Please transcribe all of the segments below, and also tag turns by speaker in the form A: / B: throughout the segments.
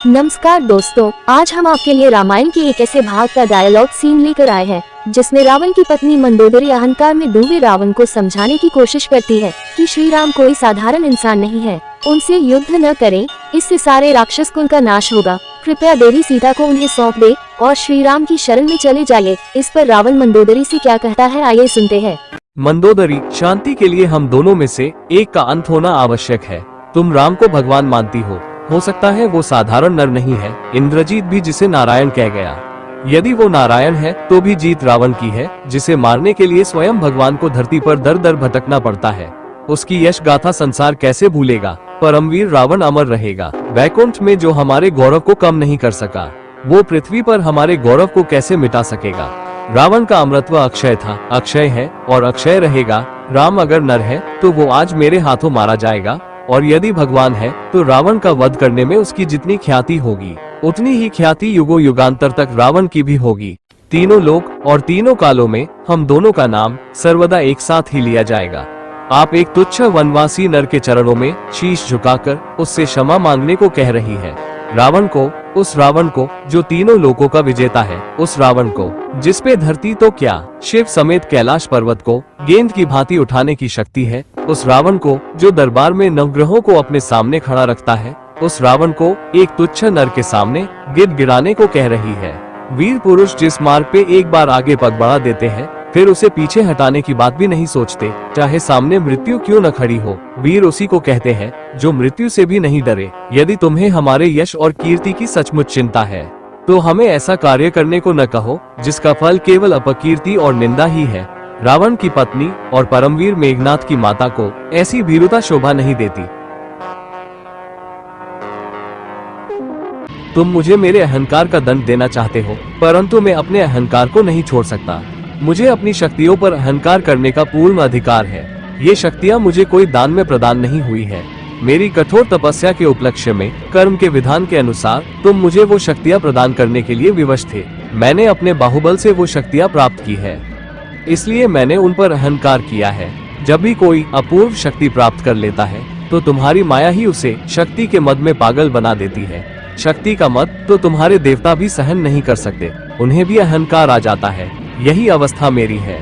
A: नमस्कार दोस्तों, आज हम आपके लिए रामायण के एक ऐसे भाग का डायलॉग सीन लेकर आए हैं जिसमें रावण की पत्नी मंदोदरी अहंकार में डूबे रावण को समझाने की कोशिश करती है कि श्री राम कोई साधारण इंसान नहीं है, उनसे युद्ध न करें, इससे सारे राक्षस कुल का नाश होगा। कृपया देवी सीता को उन्हें सौंप दे और श्री राम की शरण में चले जाइए। इस पर रावण मंदोदरी से क्या कहता है, आइए सुनते हैं।
B: मंदोदरी, शांति के लिए हम दोनों में से एक का अंत होना आवश्यक है। तुम राम को भगवान मानती हो सकता है वो साधारण नर नहीं है। इंद्रजीत भी जिसे नारायण कह गया, यदि वो नारायण है तो भी जीत रावण की है, जिसे मारने के लिए स्वयं भगवान को धरती पर दर दर भटकना पड़ता है। उसकी यश गाथा संसार कैसे भूलेगा। परमवीर रावण अमर रहेगा। वैकुंठ में जो हमारे गौरव को कम नहीं कर सका, वो पृथ्वी पर हमारे गौरव को कैसे मिटा सकेगा। रावण का अमरत्व अक्षय था, अक्षय है और अक्षय रहेगा। राम अगर नर है तो वो आज मेरे हाथों मारा जाएगा, और यदि भगवान है तो रावण का वध करने में उसकी जितनी ख्याति होगी, उतनी ही ख्याति युगों युगांतर तक रावण की भी होगी। तीनों लोक और तीनों कालों में हम दोनों का नाम सर्वदा एक साथ ही लिया जाएगा। आप एक तुच्छ वनवासी नर के चरणों में शीश झुकाकर उससे क्षमा मांगने को कह रही है। रावण को, उस रावण को जो तीनों लोकों का विजेता है, उस रावण को जिसपे धरती तो क्या शिव समेत कैलाश पर्वत को गेंद की भांति उठाने की शक्ति है, उस रावण को जो दरबार में नवग्रहों को अपने सामने खड़ा रखता है, उस रावण को एक तुच्छ नर के सामने गिड़गिड़ाने को कह रही है। वीर पुरुष जिस मार्ग पे एक बार आगे पग बढ़ा देते हैं, फिर उसे पीछे हटाने की बात भी नहीं सोचते, चाहे सामने मृत्यु क्यों न खड़ी हो। वीर उसी को कहते हैं जो मृत्यु से भी नहीं डरे। यदि तुम्हें हमारे यश और कीर्ति की सचमुच चिंता है तो हमें ऐसा कार्य करने को न कहो जिसका फल केवल अपकीर्ति और निंदा ही है। रावण की पत्नी और परमवीर मेघनाथ की माता को ऐसी भीरुता शोभा नहीं देती। तुम मुझे मेरे अहंकार का दंड देना चाहते हो, परंतु मैं अपने अहंकार को नहीं छोड़ सकता। मुझे अपनी शक्तियों पर अहंकार करने का पूर्ण अधिकार है। ये शक्तियाँ मुझे कोई दान में प्रदान नहीं हुई है। मेरी कठोर तपस्या के उपलक्ष्य में कर्म के विधान के अनुसार तुम मुझे वो शक्तियाँ प्रदान करने के लिए विवश थे। मैंने अपने बाहुबल से वो शक्तियाँ प्राप्त की है, इसलिए मैंने उन पर अहंकार किया है। जब भी कोई अपूर्व शक्ति प्राप्त कर लेता है तो तुम्हारी माया ही उसे शक्ति के मद में पागल बना देती है। शक्ति का मद तो तुम्हारे देवता भी सहन नहीं कर सकते, उन्हें भी अहंकार आ जाता है। यही अवस्था मेरी है।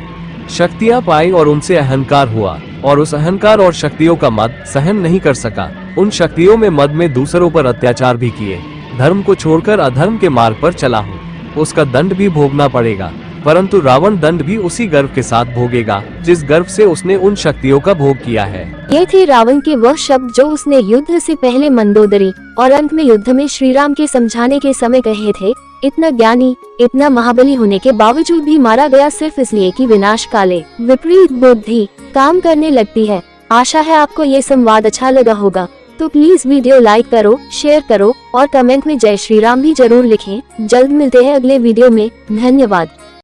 B: शक्तियाँ पाई और उनसे अहंकार हुआ, और उस अहंकार और शक्तियों का मद सहन नहीं कर सका। उन शक्तियों में मद में दूसरों पर अत्याचार भी किए। धर्म को छोड़कर अधर्म के मार्ग पर चला हूँ, उसका दंड भी भोगना पड़ेगा। परंतु रावण दंड भी उसी गर्व के साथ भोगेगा जिस गर्व से उसने उन शक्तियों का भोग किया है।
A: ये थे रावण के वह शब्द जो उसने युद्ध से पहले मंदोदरी और अंत में युद्ध में श्री राम के समझाने के समय कहे थे। इतना ज्ञानी, इतना महाबली होने के बावजूद भी मारा गया सिर्फ इसलिए कि विनाश काले विपरीत बुद्धि काम करने लगती है। आशा है आपको ये संवाद अच्छा लगा होगा, तो प्लीज वीडियो लाइक करो, शेयर करो और कमेंट में जय श्री राम भी जरूर लिखें। जल्द मिलते हैं अगले वीडियो में। धन्यवाद।